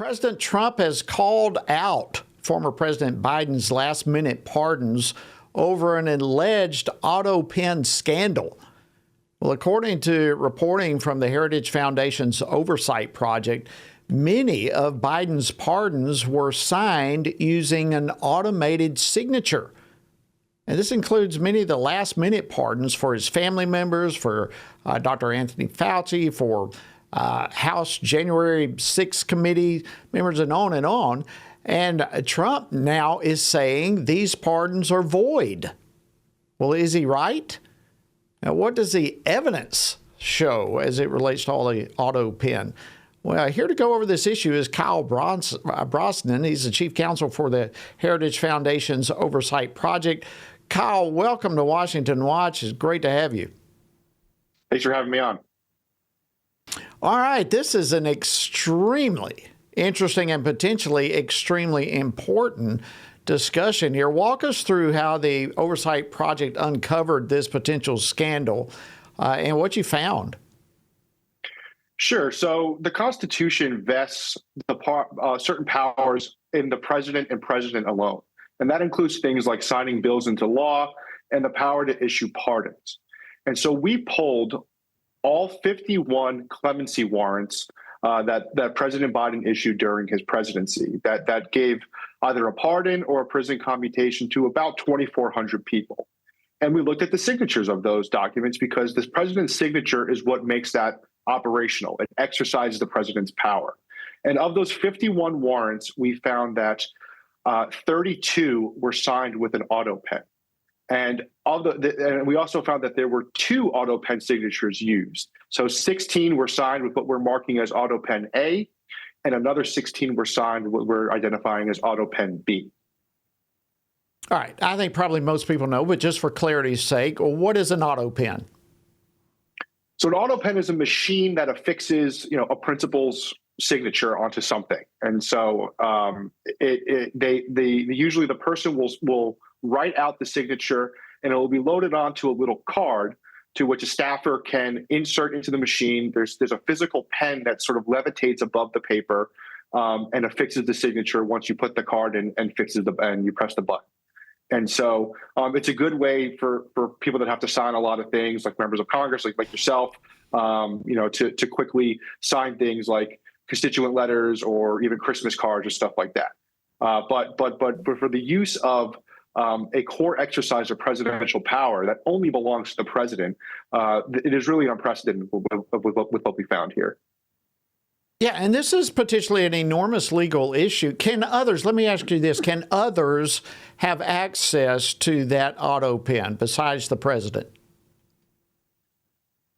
President Trump has called out former President Biden's last-minute pardons over an alleged Autopen scandal. Well, according to reporting from the Heritage Foundation's Oversight project, many of Biden's pardons were signed using an automated signature. And this includes many of the last-minute pardons for his family members, for Dr. Anthony Fauci, for House January 6th committee members, and on and on. And Trump now is saying these pardons are void. Well, is he right? Now, what does the evidence show as it relates to all the Autopen? Well, here to go over this issue is Kyle Brosnan. He's the Chief Counsel for the Heritage Foundation's Oversight Project. Kyle, welcome to Washington Watch. It's great to have you. Thanks for having me on. All right, this is an extremely interesting and potentially extremely important discussion here. Walk us through how the Oversight Project uncovered this potential scandal and what you found. Sure. So the Constitution vests certain powers in the president and president alone. And that includes things like signing bills into law and the power to issue pardons. And so we pulled all 51 clemency warrants that President Biden issued during his presidency that gave either a pardon or a prison commutation to about 2,400 people. And we looked at the signatures of those documents because this president's signature is what makes that operational. It exercises the president's power. And of those 51 warrants, we found that 32 were signed with an Autopen. And we also found that there were 2 Autopen signatures used. So 16 were signed with what we're marking as Autopen A, and another 16 were signed with what we're identifying as Autopen B. All right. I think probably most people know, but just for clarity's sake, what is an Autopen? So an Autopen is a machine that affixes, a principal's signature onto something. And so usually the person will write out the signature, and it will be loaded onto a little card to which a staffer can insert into the machine. There's a physical pen that sort of levitates above the paper and affixes the signature once you put the card in and you press the button. And so it's a good way for people that have to sign a lot of things, like members of Congress, like yourself, to quickly sign things like constituent letters or even Christmas cards or stuff like that. But for the use of a core exercise of presidential power that only belongs to the president, it is really unprecedented with what we found here. Yeah, and this is potentially an enormous legal issue. Let me ask you this, can others have access to that Autopen besides the president?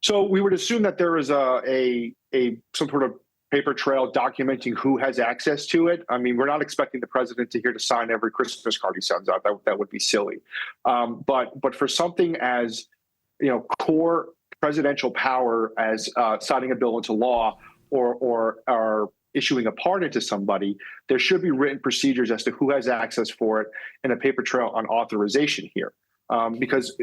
So we would assume that there is some sort of paper trail documenting who has access to it. I mean, we're not expecting the president to sign every Christmas card he sends out. That would be silly. But for something as, core presidential power as signing a bill into law or issuing a pardon to somebody, there should be written procedures as to who has access for it and a paper trail on authorization here. Because,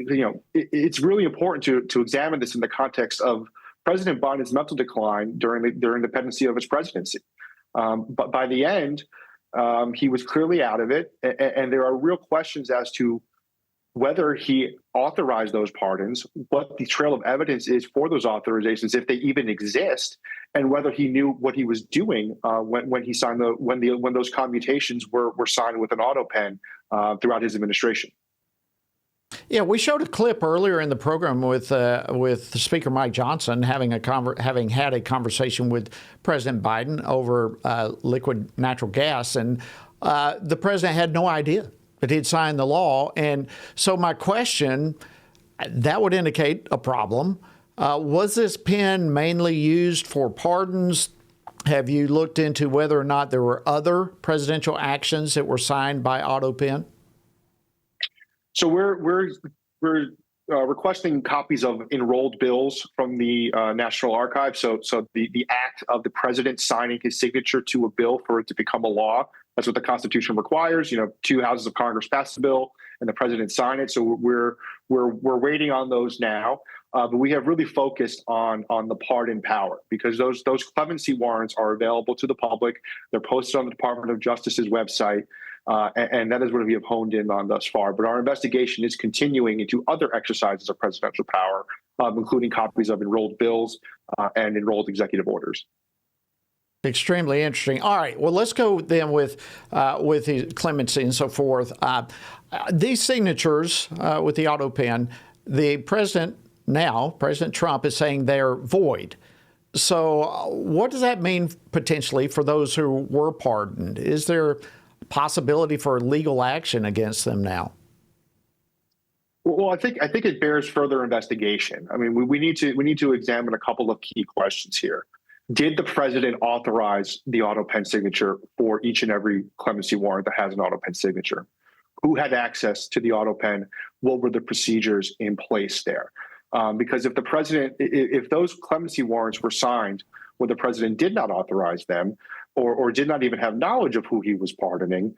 it's really important to examine this in the context of President Biden's mental decline during the pendency of his presidency. But by the end, he was clearly out of it. And there are real questions as to whether he authorized those pardons, what the trail of evidence is for those authorizations, if they even exist, and whether he knew what he was doing when he signed when those commutations were signed with an Autopen throughout his administration. Yeah, we showed a clip earlier in the program with Speaker Mike Johnson having had a conversation with President Biden over liquid natural gas, and the president had no idea that he'd signed the law. And so my question, that would indicate a problem. Was this pen mainly used for pardons? Have you looked into whether or not there were other presidential actions that were signed by Autopen? So we're requesting copies of enrolled bills from the National Archives. So the act of the president signing his signature to a bill for it to become a law. That's what the Constitution requires. 2 houses of Congress pass the bill, and the president sign it. So we're waiting on those now. But we have really focused on the pardon power, because those clemency warrants are available to the public. They're posted on the Department of Justice's website. And that is what we have honed in on thus far. But our investigation is continuing into other exercises of presidential power, including copies of enrolled bills and enrolled executive orders. Extremely interesting. All right. Well, let's go then with the clemency and so forth. These signatures with the Autopen, the president now, President Trump, is saying they're void. So what does that mean potentially for those who were pardoned? Is there possibility for legal action against them now? Well, I think it bears further investigation. I mean, we need to examine a couple of key questions here. Did the president authorize the Autopen signature for each and every clemency warrant that has an Autopen signature? Who had access to the Autopen? What were the procedures in place there? Because if those clemency warrants were signed when the president did not authorize them, or did not even have knowledge of who he was pardoning,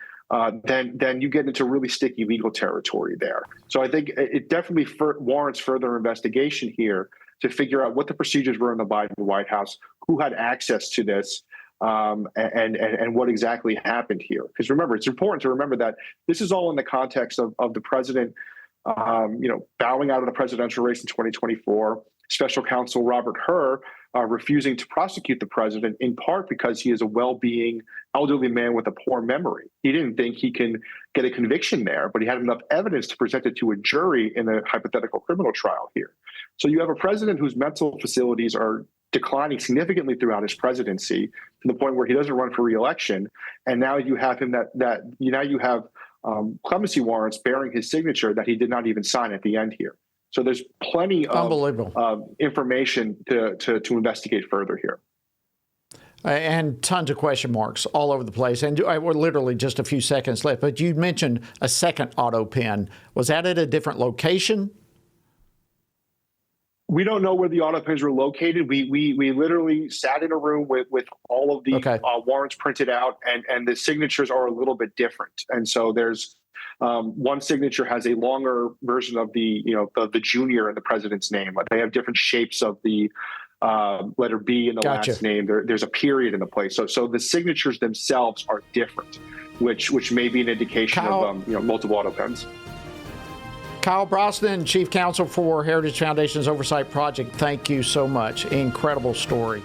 then you get into really sticky legal territory there. So I think it definitely warrants further investigation here to figure out what the procedures were in the Biden White House, who had access to this, and what exactly happened here. Because remember, it's important to remember that this is all in the context of the president, bowing out of the presidential race in 2024. Special counsel Robert Hur refusing to prosecute the president, in part because he is a well-being elderly man with a poor memory. He didn't think he can get a conviction there, but he had enough evidence to present it to a jury in a hypothetical criminal trial here. So you have a president whose mental facilities are declining significantly throughout his presidency, to the point where he doesn't run for re-election, and now you have him you have clemency warrants bearing his signature that he did not even sign at the end here. So there's plenty of information to investigate further here. And tons of question marks all over the place. And we're literally just a few seconds left. But you mentioned a second Autopen. Was that at a different location? We don't know where the Autopens were located. We literally sat in a room with all of the warrants printed out, and the signatures are a little bit different. And so there's one signature has a longer version of the junior in the president's name. They have different shapes of the letter B in the last name. There's a period in the place. So the signatures themselves are different, which may be an indication of multiple Autopens. Kyle Brosnan, Chief Counsel for Heritage Foundation's Oversight Project, thank you so much. Incredible story.